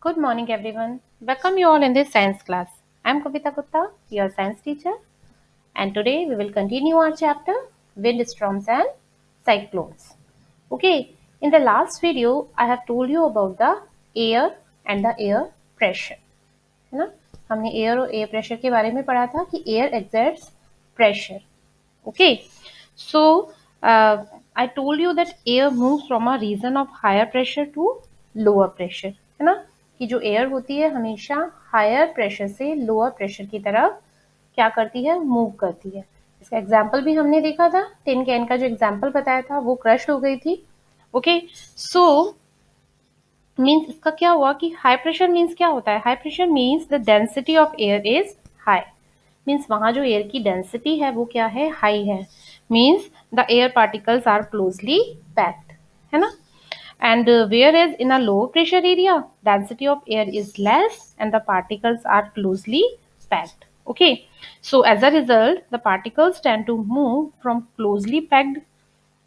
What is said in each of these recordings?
Good morning, everyone. Welcome you all in this science class. I'm Kavita Gupta, your science teacher, and today we will continue our chapter Windstorms and Cyclones. Okay, in the last video, I have told you about the air and the air pressure. है ना? हमने air और air pressure के बारे में पढ़ा था कि air exerts pressure. Okay, so I told you that air moves from a region of higher pressure to lower pressure, है ना? कि जो एयर होती है हमेशा हायर प्रेशर से लोअर प्रेशर की तरफ क्या करती है, मूव करती है. इसका एग्जाम्पल भी हमने देखा था, टिन कैन का जो एग्जाम्पल बताया था वो क्रश हो गई थी. ओके, सो मीन्स इसका क्या हुआ कि हाई प्रेशर मीन्स क्या होता है. High pressure means the density of air is high. Means वहां जो एयर की डेंसिटी है वो क्या है, हाई है. Means the air particles are closely packed, है ना. And whereas in a low pressure area, density of air is less and the particles are closely packed. Okay, so as a result, the particles tend to move from closely packed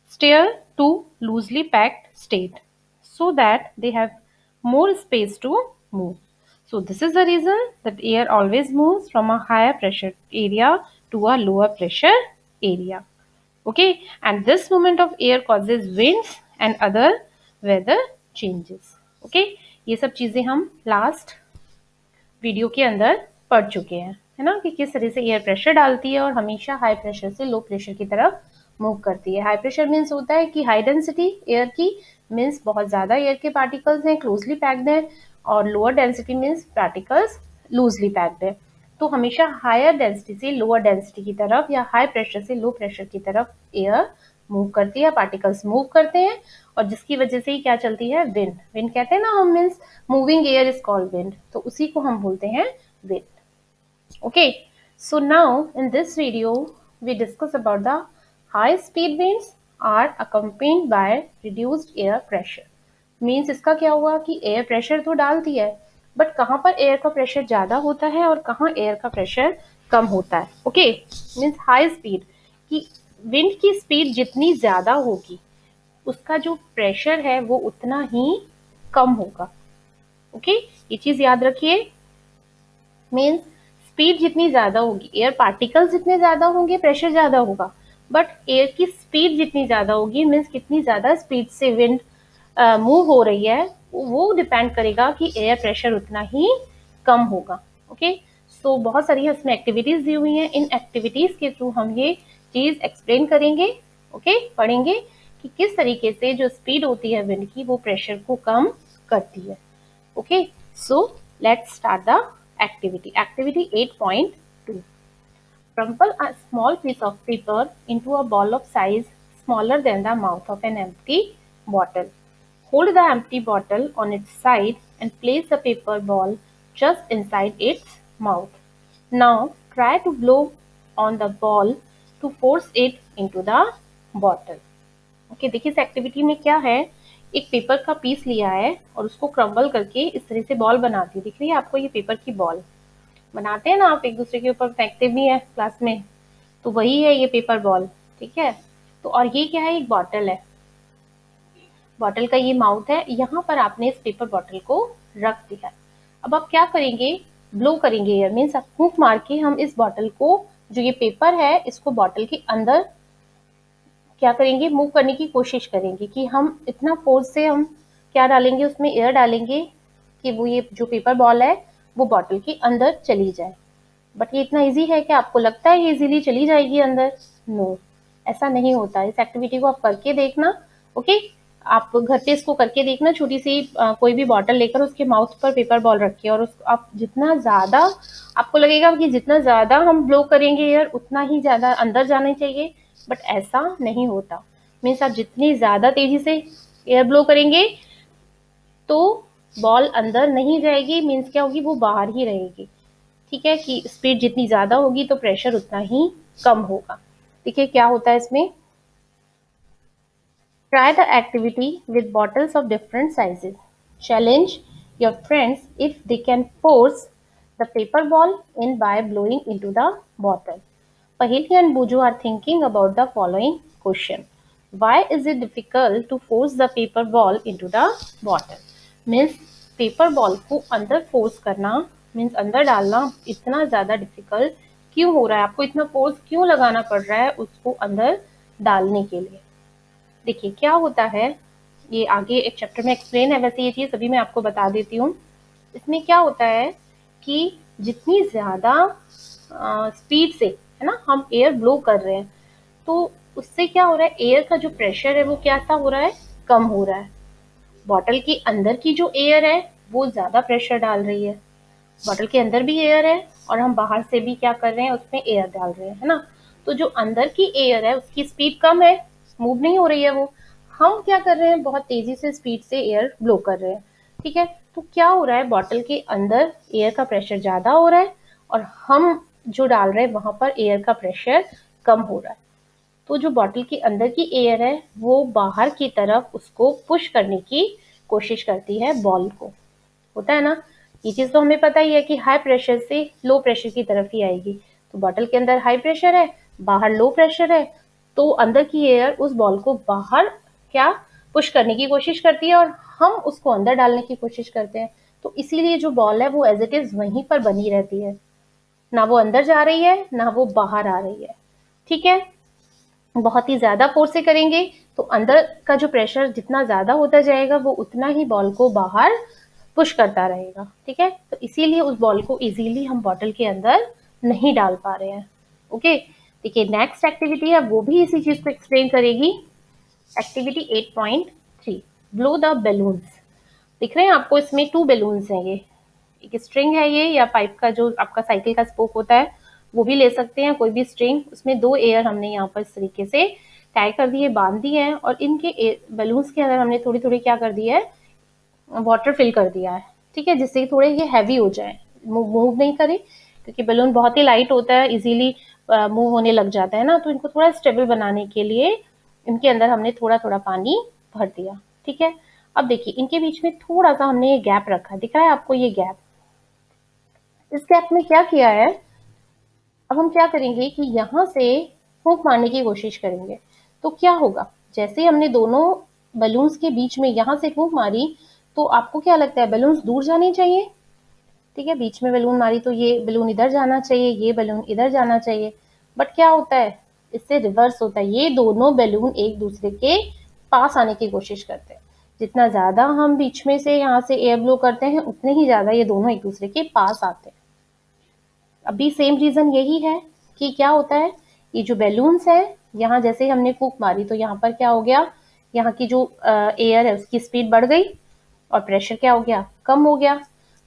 state to loosely packed state so that they have more space to move. So this is the reason that air always moves from a higher pressure area to a lower pressure area. Okay, and this movement of air causes winds and other weather changes. Okay, ये सब चीजें हम last video के अंदर पढ़ चुके हैं, है ना, कि किस तरह से एयर प्रेशर डालती है और हमेशा हाई प्रेशर से लो प्रेशर की तरफ मूव करती है. हाई प्रेशर मीन्स होता है कि हाई डेंसिटी एयर की, मीन्स बहुत ज्यादा एयर के पार्टिकल्स हैं, क्लोजली पैक्ड है, और lower density means particles loosely packed है. तो हमेशा हायर डेंसिटी से लोअर डेंसिटी की तरफ या हाई प्रेशर से लो प्रेशर की तरफ एयर मूव करती है, पार्टिकल्स मूव करते हैं, और जिसकी वजह से ही क्या चलती है, विंड. विंड कहते हैं ना हम, means moving air is called wind, तो उसी को हम बोलते हैं wind. Okay, so now in this video we discuss about the high speed winds are accompanied by reduced air pressure. Means इसका क्या हुआ कि एयर प्रेशर तो डालती है, बट कहाँ पर एयर का प्रेशर ज्यादा होता है और कहाँ एयर का प्रेशर कम होता है. ओके, मीन्स हाई स्पीड की विंड की स्पीड जितनी ज्यादा होगी उसका जो प्रेशर है वो उतना ही कम होगा. ओके, ये चीज याद रखिए. मीन्स स्पीड जितनी ज्यादा होगी, एयर पार्टिकल्स जितने ज्यादा होंगे प्रेशर ज्यादा होगा, बट एयर की स्पीड जितनी ज्यादा होगी मीन्स कितनी ज्यादा स्पीड से विंड मूव हो रही है वो डिपेंड करेगा कि एयर प्रेशर उतना ही कम होगा. ओके, सो बहुत सारी इसमें एक्टिविटीज दी हुई हैं. इन एक्टिविटीज के थ्रू हम ये चीज एक्सप्लेन करेंगे. ओके, पढ़ेंगे कि किस तरीके से जो स्पीड होती है विंड की वो प्रेशर को कम करती है. Okay, so let's start the activity. Activity 8.2. Crumple a small piece of paper into a ball of size smaller than the mouth of an empty bottle. Hold the empty bottle on its side and place the paper ball just inside its mouth. Now try to blow on the ball to force it into the bottle. Okay, देखिए इस activity में क्या है, एक paper का piece लिया है और उसको क्रम्बल करके इस तरह से बॉल बनाती है. दिख रही है आपको ये पेपर की बॉल बनाते हैं ना आप, एक दूसरे के ऊपर फेंकते भी है क्लास में, तो वही है ये पेपर बॉल. ठीक है, तो और ये क्या है, एक बॉटल है. बॉटल का ये माउथ है, यहाँ पर आपने इस पेपर बॉटल को रख दिया. अब आप क्या करेंगे, ब्लो करेंगे एयर, मीन्स फूंक मार के हम इस बॉटल को, जो ये पेपर है इसको बॉटल के अंदर क्या करेंगे, मूव करने की कोशिश करेंगे कि हम इतना फोर्स से हम क्या डालेंगे, उसमें एयर डालेंगे कि वो ये जो पेपर बॉल है वो बॉटल के अंदर चली जाए. बट ये इतना इजी है कि आपको लगता है ये इजीली चली जाएगी अंदर? नो, ऐसा नहीं होता. इस एक्टिविटी को आप करके देखना. ओके, आप घर पे इसको करके देखना. छोटी सी कोई भी बॉटल लेकर उसके माउथ पर पेपर बॉल रखिए और उसको आप जितना ज्यादा आपको लगेगा कि जितना ज्यादा हम ब्लो करेंगे एयर उतना ही ज्यादा अंदर जाना चाहिए, बट ऐसा नहीं होता. मीन्स आप जितनी ज्यादा तेजी से एयर ब्लो करेंगे तो बॉल अंदर नहीं जाएगी, मीन्स क्या होगी, वो बाहर ही रहेगी. ठीक है, कि स्पीड जितनी ज्यादा होगी तो प्रेशर उतना ही कम होगा. देखिए क्या होता है इसमें. Try the activity with bottles of different sizes. Challenge your friends if they can force the paper ball in by blowing into the bottle. Paheli and Buju are thinking about the following question. Why is it difficult to force the paper ball into the bottle? Means paper ball को अंदर force करना means अंदर डालना इतना ज़्यादा difficult क्यों हो रहा है, आपको इतना फोर्स क्यों लगाना पड़ रहा है उसको अंदर डालने के लिए। देखिए क्या होता है, ये आगे एक चैप्टर में एक्सप्लेन है, वैसे ये चीज़ अभी मैं आपको बता देती हूँ। इसमें क्या होता है कि जितनी ज़्यादा स्पीड से है ना हम एयर ब्लो कर रहे हैं, तो उससे क्या हो रहा है, एयर का जो प्रेशर है वो कैसा हो रहा है, कम हो रहा है। बॉटल के अंदर की जो एयर है वो ज़्यादा प्रेशर डाल रही है, बॉटल के अंदर भी एयर है और हम बाहर से भी क्या कर रहे हैं, उसमें एयर डाल रहे हैं, है ना। तो जो अंदर की एयर है उसकी स्पीड कम है, मूव नहीं हो रही है वो, हम क्या कर रहे हैं, बहुत तेजी से स्पीड से एयर ब्लो कर रहे हैं। ठीक है, तो क्या हो रहा है, बॉटल के अंदर एयर का प्रेशर ज्यादा हो रहा है और हम जो डाल रहे हैं वहां पर एयर का प्रेशर कम हो रहा है। तो जो बॉटल के अंदर की एयर है वो बाहर की तरफ उसको पुश करने की कोशिश करती है बॉल को, होता है ना। ये चीज तो हमें पता ही है कि हाई प्रेशर से लो प्रेशर की तरफ ही आएगी। तो बॉटल के अंदर हाई प्रेशर है, बाहर लो प्रेशर है, तो अंदर की एयर उस बॉल को बाहर क्या पुश करने की कोशिश करती है और हम उसको अंदर डालने की कोशिश करते हैं। तो इसीलिए जो बॉल है वो एज इट इज वहीं पर बनी रहती है, ना वो अंदर जा रही है ना वो बाहर आ रही है। ठीक है, बहुत ही ज्यादा फोर्स से करेंगे तो अंदर का जो प्रेशर जितना ज्यादा होता जाएगा वो उतना ही बॉल को बाहर पुश करता रहेगा। ठीक है, तो इसीलिए उस बॉल को इजीली हम बॉटल के अंदर नहीं डाल पा रहे हैं। ओके, देखिए नेक्स्ट एक्टिविटी है वो भी इसी चीज को एक्सप्लेन करेगी। Activity 8.3, blow the balloons. दिख रहे हैं आपको, इसमें 2 बैलून्स हैं, ये एक स्ट्रिंग है ये, या पाइप का जो आपका साइकिल का स्पोक होता है वो भी ले सकते हैं, कोई भी स्ट्रिंग। उसमें 2 एयर हमने यहाँ पर इस तरीके से टाई कर दिए, बांध दी है, और इनके बैलून्स के अंदर हमने थोड़ी थोड़ी क्या कर दिया है, वाटर फिल कर दिया है। ठीक है, जिससे थोड़े ये हैवी हो जाए, मूव नहीं करे, क्योंकि बलून बहुत ही लाइट होता है, इजीली मूव होने लग जाता है ना। तो इनको थोड़ा स्टेबल बनाने के लिए इनके अंदर हमने थोड़ा थोड़ा पानी भर दिया। ठीक है, अब देखिए इनके बीच में थोड़ा सा हमने ये गैप रखा, दिख रहा है आपको ये गैप। इस गैप में क्या किया है, अब हम क्या करेंगे कि यहाँ से फूंक मारने की कोशिश करेंगे। तो क्या होगा, जैसे ही हमने दोनों बलून्स के बीच में यहाँ से फूंक मारी, तो आपको क्या लगता है, बलून्स दूर जाने चाहिए। ठीक है, बीच में बलून मारी तो ये बलून इधर जाना चाहिए, ये बलून इधर जाना चाहिए, बट क्या होता है, इससे रिवर्स होता है, ये दोनों बलून एक दूसरे के पास आने की कोशिश करते हैं। जितना ज्यादा हम बीच में से यहाँ से एयर ब्लो करते हैं उतने ही ज्यादा ये दोनों एक दूसरे के पास आते हैं। अभी सेम रीजन यही है कि क्या होता है, ये जो बैलून्स है, यहाँ जैसे ही हमने फूंक मारी तो यहाँ पर क्या हो गया, यहाँ की जो एयर है उसकी स्पीड बढ़ गई और प्रेशर क्या हो गया, कम हो गया।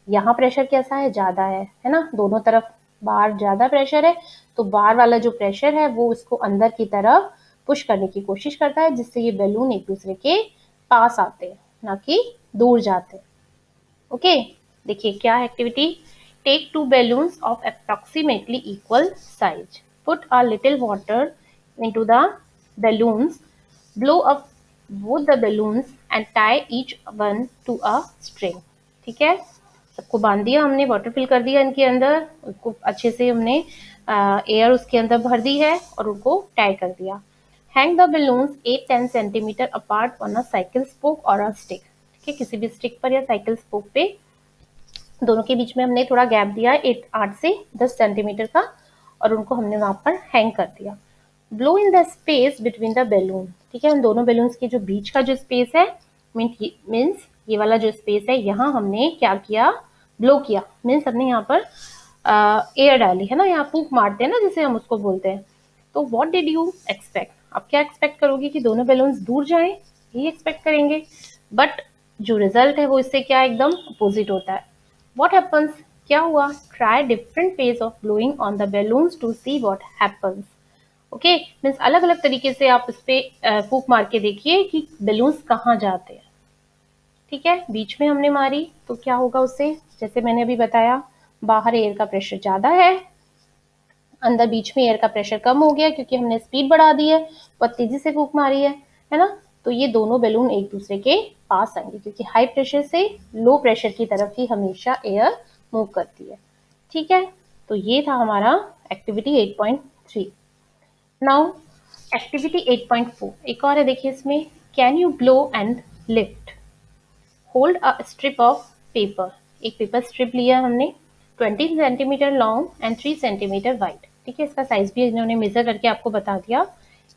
यहाँ प्रेशर कैसा है, ज्यादा है ना, दोनों तरफ बाहर ज्यादा प्रेशर है, तो बाहर वाला जो प्रेशर है वो उसको अंदर की तरफ पुश करने की कोशिश करता है, जिससे ये बैलून एक दूसरे के पास आते हैं, ना कि दूर जाते हैं। ओके, देखिए क्या activity, take 2 balloons of approximately equal size, put a little water into the balloons, blow up both the balloons and tie each one to a string। ठीक है, सबको बांध दिया हमने, वाटर फिल कर दिया इनके अंदर, उसको अच्छे से हमने एयर उसके अंदर भर दी है और उनको टाई कर दिया। Hang the balloons 8-10 centimetre apart on a cycle spoke और अ स्टिक। ठीक है, किसी भी स्टिक पर या साइकिल स्पोक पे दोनों के बीच में हमने थोड़ा गैप दिया है 8 से 10 सेंटीमीटर का, और उनको हमने वहां पर हैंग कर दिया। Blow in the space between the balloon. ठीक है, उन दोनों बैलून्स के जो बीच का जो स्पेस है, मीन्स ये वाला जो स्पेस है, यहाँ हमने क्या किया, ब्लो किया, मीन्स हमने यहाँ पर एयर डाली है ना, यहाँ फूंक मारते हैं ना जिसे हम उसको बोलते हैं। तो व्हाट डिड यू एक्सपेक्ट, आप क्या एक्सपेक्ट करोगे कि दोनों बैलून्स दूर जाएं, यही एक्सपेक्ट करेंगे, बट जो रिजल्ट है वो इससे क्या एकदम अपोजिट होता है। व्हाट हैपन्स, क्या हुआ, try different ways of blowing on the balloons to see what happens. Okay, means अलग अलग तरीके से आप इस पे फूंक मार के देखिए कि बैलून्स कहाँ जाते हैं। ठीक है, बीच में हमने मारी तो क्या होगा उससे, जैसे मैंने अभी बताया, बाहर एयर का प्रेशर ज्यादा है, अंदर बीच में एयर का प्रेशर कम हो गया क्योंकि हमने स्पीड बढ़ा दी है, बहुत तेजी से फूंक मारी है ना। तो ये दोनों बैलून एक दूसरे के पास आएंगे, क्योंकि हाई प्रेशर से लो प्रेशर की तरफ ही हमेशा एयर मूव करती है। ठीक है, तो ये था हमारा एक्टिविटी 8.3। नाउ एक्टिविटी 8.4 एक और है, देखिए इसमें, can you blow and lift, hold a strip of paper, एक पेपर स्ट्रिप लिया हमने 20 centimetre long and 3 centimetre wide. ठीक है, इसका साइज भी इन्होंने मेजर करके आपको बता दिया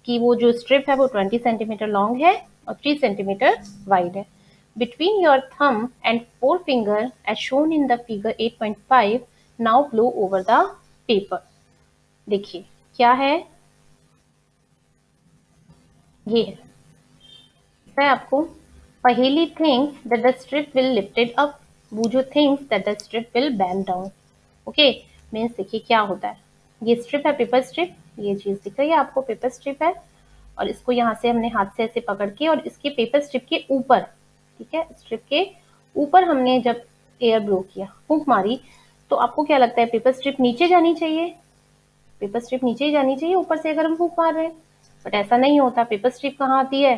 कि वो जो स्ट्रिप है वो 20 सेंटीमीटर लॉन्ग है और 3 सेंटीमीटर वाइड है। Between your thumb and forefinger as shown in the figure 8.5, now blow over the paper। देखिए क्या है, ये है आपको पहली things that the strip will lifted up, वो जो things that the strip will bend down. Okay, means देखिए क्या होता है, ये स्ट्रिप है पेपर स्ट्रिप, ये चीज दिख रही है आपको पेपर स्ट्रिप है, और इसको यहाँ से हमने हाथ से ऐसे पकड़ के और इसके पेपर स्ट्रिप के ऊपर, ठीक है, स्ट्रिप के ऊपर हमने जब एयर ब्लो किया, फूंक मारी, तो आपको क्या लगता है पेपर स्ट्रिप नीचे जानी चाहिए, पेपर स्ट्रिप नीचे ही जानी चाहिए ऊपर से अगर हम फूंक मार रहे हैं, बट ऐसा नहीं होता। पेपर स्ट्रिप कहाँ आती है,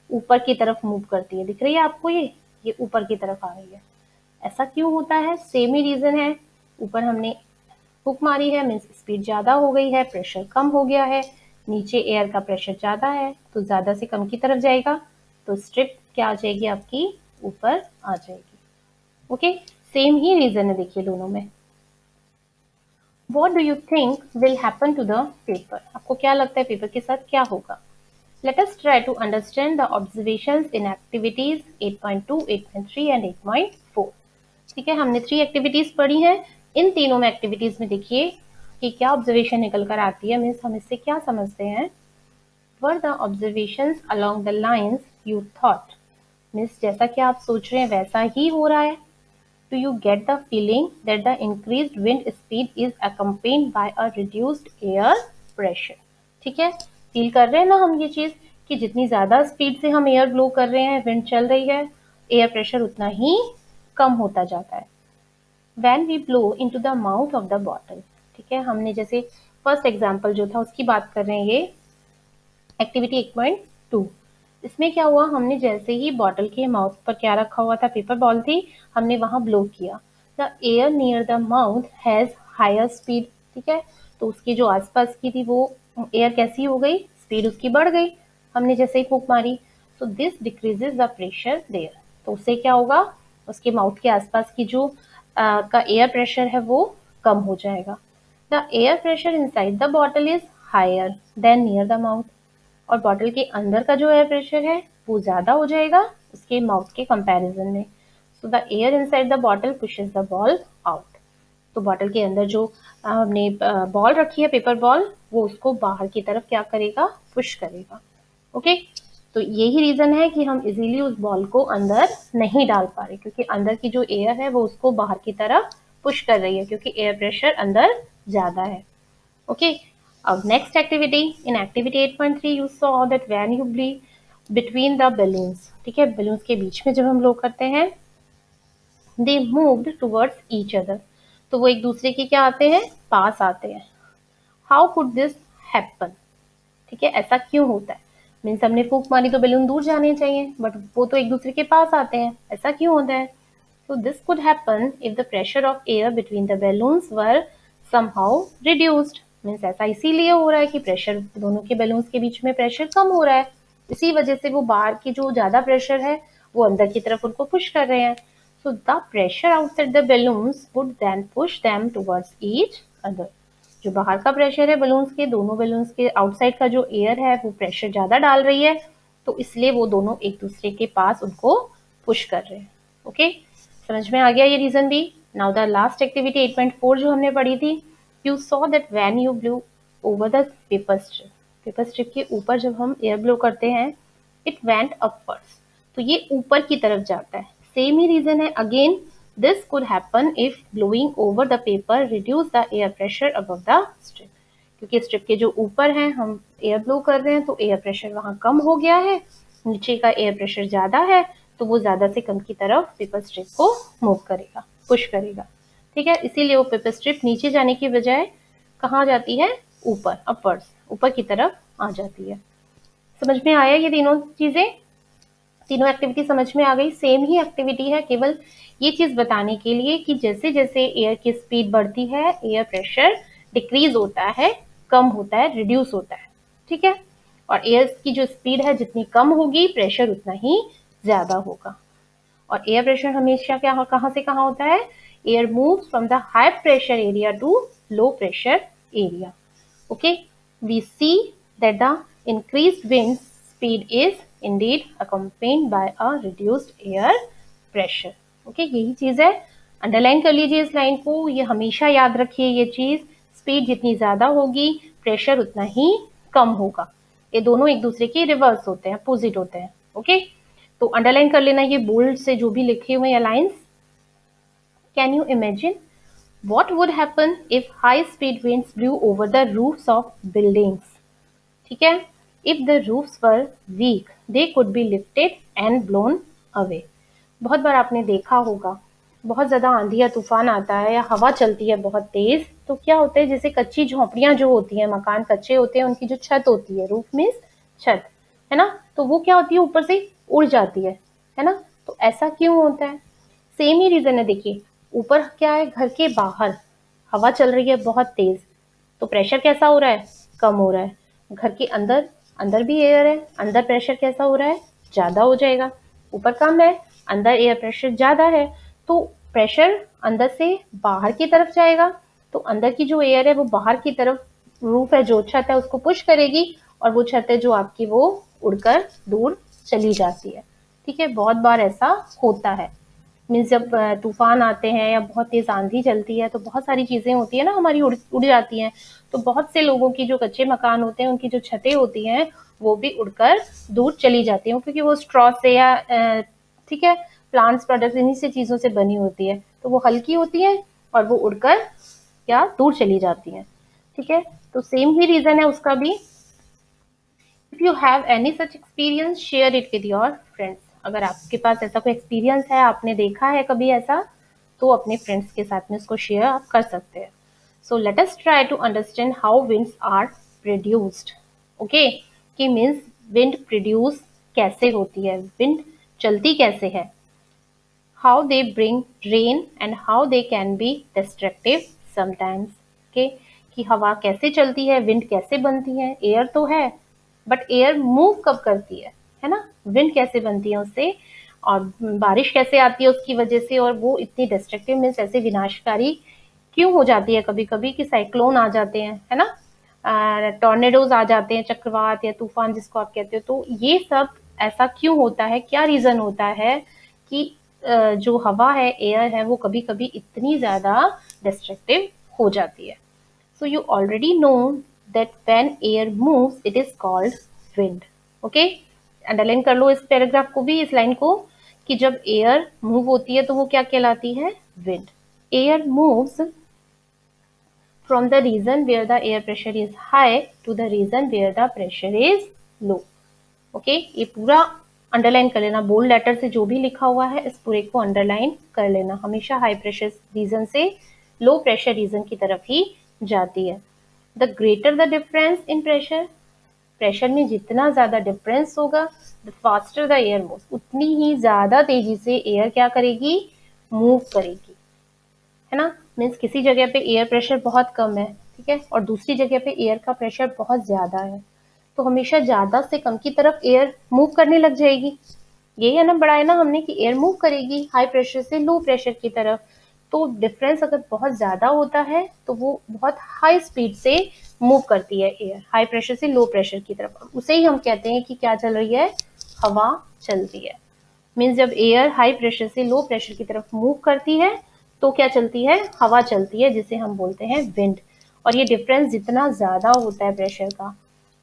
ऊपर की तरफ मूव करती है, दिख रही है आपको ये ऊपर की तरफ आ रही है। ऐसा क्यों होता है, सेम ही रीजन है, ऊपर हमने हुक मारी है मीन्स स्पीड ज्यादा हो गई है, प्रेशर कम हो गया है, नीचे एयर का प्रेशर ज्यादा है तो ज्यादा से कम की तरफ जाएगा, तो स्ट्रिप क्या आ जाएगी आपकी, ऊपर आ जाएगी। ओके, सेम ही रीजन है देखिए दोनों में। What do you think will happen to the paper? आपको क्या लगता है पेपर के साथ क्या होगा? Let us try to understand the observations in activities 8.2, 8.3 and 8.4। ठीक है, हमने 3 एक्टिविटीज पढ़ी हैं, इन तीनों में एक्टिविटीज में देखिए कि क्या ऑब्जर्वेशन निकल कर आती है, मीन्स हम इससे क्या समझते हैं। Were the observations along the lines you thought? Means जैसा कि आप सोच रहे हैं वैसा ही हो रहा है। Do you get the feeling that the increased wind speed is accompanied by a reduced air pressure? ठीक है, फील कर रहे हैं ना हम ये चीज कि जितनी ज्यादा स्पीड से हम एयर ब्लो कर रहे हैं, विंड चल रही है, एयर प्रेशर उतना ही कम होता जाता है। When we blow into the mouth of the bottle, ठीक है, हमने जैसे फर्स्ट एग्जांपल जो था उसकी बात कर रहे हैं, ये एक्टिविटी 8.2। इसमें क्या हुआ, हमने जैसे ही बॉटल के माउथ पर क्या रखा हुआ था, पेपर बॉल थी, हमने वहां ब्लो किया, the air near the mouth has higher speed. ठीक है, तो उसकी जो आसपास की थी वो एयर कैसी हो गई, स्पीड उसकी बढ़ गई, हमने जैसे ही फूंक मारी, तो this decreases the pressure there, तो उससे क्या होगा, उसके माउथ के आसपास की जो का एयर प्रेशर है वो कम हो जाएगा। The air pressure inside the bottle is higher than near the mouth, और बॉटल के अंदर का जो एयर प्रेशर है वो ज्यादा हो जाएगा उसके माउथ के कंपैरिजन में। So the air inside the bottle pushes the ball out, तो बॉटल के अंदर जो हमने बॉल रखी है पेपर बॉल, वो उसको बाहर की तरफ क्या करेगा, पुश करेगा। ओके, तो यही रीजन है कि हम इजीली उस बॉल को अंदर नहीं डाल पा रहे, क्योंकि अंदर की जो एयर है वो उसको बाहर की तरफ पुश कर रही है, क्योंकि एयर प्रेशर अंदर ज्यादा है। ओके, अब next activity, in activity 8.3 you saw that when you blow between the balloons, ठीक है, बलून्स के बीच में जब हम ब्लो करते हैं, they moved towards each other, तो वो एक दूसरे के क्या आते हैं, पास आते हैं। हाउ कुड दिस हैपन, ठीक है, ऐसा क्यों होता है, मीन्स हमने फूंक मारी तो बैलून दूर जाने चाहिए, बट वो तो एक दूसरे के पास आते हैं, ऐसा क्यों होता है। So this could happen if the pressure of air between the balloons were somehow reduced। Means ऐसा इसीलिए हो रहा है कि प्रेशर दोनों के बैलून्स के बीच में प्रेशर कम हो रहा है, इसी वजह से वो बाहर की जो ज्यादा प्रेशर है वो अंदर की तरफ उनको पुश कर रहे हैं। So the pressure outside the balloons would then push them towards each other, जो बाहर का प्रेशर है बलून्स के, दोनों बलून्स के आउटसाइड का जो एयर है वो प्रेशर ज्यादा डाल रही है, तो इसलिए वो दोनों एक दूसरे के पास उनको पुश कर रहे हैं। ओके, समझ में आ गया ये रीजन भी। नाउ द लास्ट एक्टिविटी 8.4 जो हमने पढ़ी थी, you saw that when you blow over the paper strip, paper strip के ऊपर जब हम एयर ब्लो करते हैं, इट वेंट अपवर्ड्स, तो ये ऊपर की तरफ जाता है। सेम ही रीजन है again, this could happen if blowing over the paper reduce the air pressure above the strip, क्योंकि स्ट्रिप के जो ऊपर है हम एयर ब्लो कर रहे हैं तो एयर प्रेशर वहां कम हो गया है, नीचे का एयर प्रेशर ज्यादा है, तो वो ज्यादा से कम की तरफ पेपर स्ट्रिप को मूव करेगा, पुश करेगा। ठीक है, इसीलिए वो पेपर स्ट्रिप नीचे जाने की बजाय कहाँ जाती है, ऊपर, अपवर्ड्स, ऊपर की तरफ आ जाती है। समझ में आया ये तीनों चीजें, तीनों एक्टिविटी समझ में आ गई। सेम ही एक्टिविटी है, केवल ये चीज बताने के लिए कि जैसे जैसे एयर की स्पीड बढ़ती है एयर प्रेशर डिक्रीज होता है, कम होता है, रिड्यूस होता है। ठीक है, और एयर की जो स्पीड है जितनी कम होगी प्रेशर उतना ही ज्यादा होगा। और एयर प्रेशर हमेशा क्या कहाँ से कहाँ होता है, air moves from the high pressure area to low pressure area. Okay, we see that the increased wind speed is indeed accompanied by a reduced air pressure. Okay, यही चीज है, अंडरलाइन कर लीजिए इस लाइन को, ये हमेशा याद रखिए ये चीज, स्पीड जितनी ज्यादा होगी प्रेशर उतना ही कम होगा. ये दोनों एक दूसरे के रिवर्स होते हैं, अपोजिट होते हैं. ओके, तो अंडरलाइन कर लेना ये बोल्ड से जो भी लिखे हुए हैं lines. Can you imagine what would happen if high speed winds blew over the roofs of buildings? ठीक है, if the roofs were weak they could be lifted and blown away. बहुत बार आपने देखा होगा, बहुत ज्यादा आंधी या तूफान आता है या हवा चलती है बहुत तेज, तो क्या होता है, जैसे कच्ची झोपड़ियां जो होती हैं, मकान कच्चे होते हैं, उनकी जो छत होती है, रूफ मीन्स छत, है ना, तो वो क्या होती है, ऊपर से उड़ जाती है ना. तो ऐसा क्यों होता है, सेम ही रीजन है. देखिए ऊपर क्या है, घर के बाहर हवा चल रही है बहुत तेज, तो प्रेशर कैसा हो रहा है, कम हो रहा है. घर के अंदर, अंदर भी एयर है, अंदर प्रेशर कैसा हो रहा है, ज्यादा हो जाएगा. ऊपर कम है, अंदर एयर प्रेशर ज्यादा है, तो प्रेशर अंदर से बाहर की तरफ जाएगा, तो अंदर की जो एयर है वो बाहर की तरफ, रूफ है जो छत है उसको पुश करेगी, और वो छत है जो आपकी वो उड़कर दूर चली जाती है. ठीक है, बहुत बार ऐसा होता है. मीन्स जब तूफान आते हैं या बहुत तेज आंधी चलती है तो बहुत सारी चीजें होती है ना हमारी, उड़ जाती हैं. तो बहुत से लोगों की जो कच्चे मकान होते हैं उनकी जो छतें होती हैं वो भी उड़कर दूर चली जाती हैं, क्योंकि वो स्ट्रॉ से या ठीक है, प्लांट्स प्रोडक्ट इन्हीं से चीजों से बनी होती है, तो वो हल्की होती है और वो उड़कर या दूर चली जाती हैं. ठीक है, तो सेम ही रीजन है उसका भी. If you have any such experience share it with your friends. अगर आपके पास ऐसा कोई एक्सपीरियंस है, आपने देखा है कभी ऐसा, तो अपने फ्रेंड्स के साथ में उसको शेयर आप कर सकते हैं. So let us try to understand how winds are produced. Okay, कि मीन्स विंड प्रोड्यूस कैसे होती है, विंड चलती कैसे है, how they bring rain and how they can be destructive sometimes. Okay, कि हवा कैसे चलती है, विंड कैसे बनती है, एयर तो है बट एयर मूव कब करती है ना, विंड कैसे बनती है उससे, और बारिश कैसे आती है उसकी वजह से, और वो इतनी डिस्ट्रक्टिव मीन्स ऐसे विनाशकारी क्यों हो जाती है कभी कभी, कि साइक्लोन आ जाते हैं, है ना, टॉर्नेडोज आ जाते हैं, चक्रवात या तूफान जिसको आप कहते हो. तो ये सब ऐसा क्यों होता है, क्या रीजन होता है कि जो हवा है, एयर है, वो कभी कभी इतनी ज्यादा डिस्ट्रक्टिव हो जाती है. So you already know that when air moves, it is called wind. Okay? Underline कर लो इस पैराग्राफ को भी, इस लाइन को, कि जब एयर मूव होती है तो वो क्या कहलाती है, wind. Air moves from the region where the air pressure is high to the region where the pressure is low. Okay? ये पूरा अंडरलाइन कर लेना, बोल्ड लेटर से जो भी लिखा हुआ है इस पूरे को अंडरलाइन कर लेना. हमेशा हाई प्रेशर रीजन से लो प्रेशर रीजन की तरफ ही जाती है. The greater the difference in pressure, pressure में जितना ज्यादा डिफरेंस होगा, the faster the air move, उतनी ही ज्यादा तेजी से एयर क्या करेगी, मूव करेगी, है ना. मीन्स किसी जगह पे एयर प्रेशर बहुत कम है, ठीक है, और दूसरी जगह पे एयर का प्रेशर बहुत ज्यादा है, तो हमेशा ज्यादा से कम की तरफ एयर मूव करने लग जाएगी. यही है ना, बढ़ाया ना हमने कि एयर मूव करेगी हाई प्रेशर से लो प्रेशर की तरफ. तो डिफरेंस अगर बहुत ज्यादा होता है तो वो बहुत हाई स्पीड से मूव करती है एयर, हाई प्रेशर से लो प्रेशर की तरफ. उसे ही हम कहते हैं कि क्या चल रही है, हवा चलती है. मीन्स जब एयर हाई प्रेशर से लो प्रेशर की तरफ मूव करती है तो क्या चलती है, हवा चलती है, जिसे हम बोलते हैं विंड. और ये डिफरेंस जितना ज्यादा होता है प्रेशर का,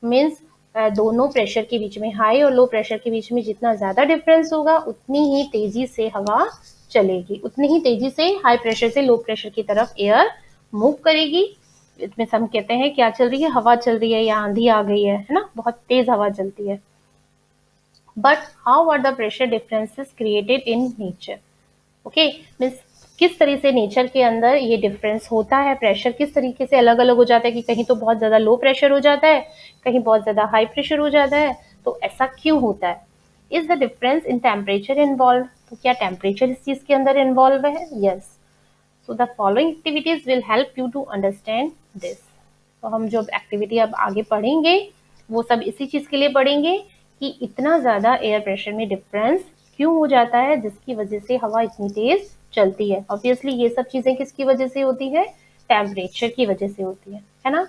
मीन्स दोनों प्रेशर के बीच में, हाई और लो प्रेशर के बीच में जितना ज्यादा डिफरेंस होगा उतनी ही तेजी से हवा चलेगी, उतनी ही तेजी से हाई प्रेशर से लो प्रेशर की तरफ एयर मूव करेगी. इसमें हम कहते हैं क्या चल रही है, हवा चल रही है या आंधी आ गई है ना, बहुत तेज हवा चलती है. But how are the pressure differences created in nature. Okay, means किस तरह से नेचर के अंदर ये डिफरेंस होता है, प्रेशर किस तरीके से अलग अलग हो जाता है, कि कहीं तो बहुत ज्यादा लो प्रेशर हो जाता है, कहीं बहुत ज्यादा हाई प्रेशर हो जाता है. तो ऐसा क्यों होता है. Is the difference in temperature involve, तो क्या टेम्परेचर इस चीज के अंदर इन्वॉल्व है, yes. So the following activities will help you to understand this. तो हम जो एक्टिविटी अब आगे पढ़ेंगे वो सब इसी चीज के लिए पढ़ेंगे कि इतना ज्यादा एयर प्रेशर में डिफरेंस क्यों हो जाता है, जिसकी वजह से हवा इतनी तेज चलती है। ऑब्वियसली ये सब चीजें किसकी वजह से होती है, टेम्परेचर की वजह से होती है ना।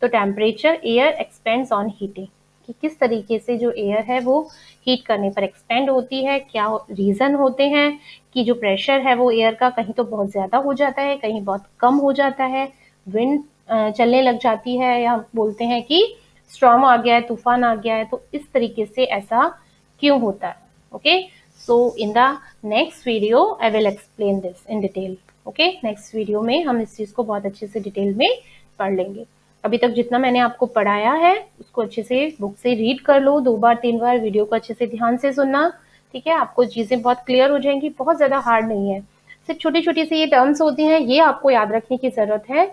तो temperature air expends on heating, कि किस तरीके से जो एयर है वो हीट करने पर एक्सपेंड होती है, क्या रीजन होते हैं कि जो प्रेशर है वो एयर का कहीं तो बहुत ज्यादा हो जाता है, कहीं बहुत कम हो जाता है, विंड चलने लग जाती है, या बोलते हैं कि स्टॉर्म आ गया है, तूफान आ गया है। तो इस तरीके से ऐसा क्यों होता है। Okay, so in the next video I will explain this in detail. Okay, next video में हम इस चीज को बहुत अच्छे से डिटेल में पढ़ लेंगे। अभी तक जितना मैंने आपको पढ़ाया है उसको अच्छे से बुक से रीड कर लो, 2 बार 3 बार वीडियो को अच्छे से ध्यान से सुनना, ठीक है। आपको चीजें बहुत क्लियर हो जाएंगी, बहुत ज्यादा हार्ड नहीं है, सिर्फ छोटी छोटी सी ये टर्म्स होती हैं, ये आपको याद रखने की जरूरत है।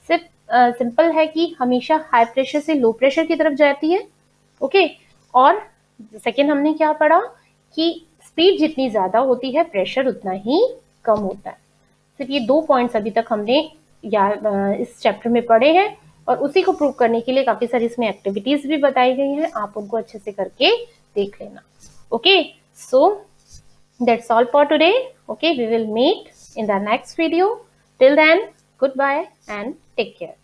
सिर्फ सिंपल है कि हमेशा हाई प्रेशर से लो प्रेशर की तरफ जाती है। ओके, और सेकेंड हमने क्या पढ़ा कि स्पीड जितनी ज्यादा होती है प्रेशर उतना ही कम होता है। सिर्फ ये 2 पॉइंट्स अभी तक हमने इस चैप्टर में पढ़े हैं, और उसी को प्रूव करने के लिए काफी सारी इसमें एक्टिविटीज भी बताई गई हैं, आप उनको अच्छे से करके देख लेना। Okay, so that's all for today. Okay, we will meet in the next video. Till then, goodbye and take care.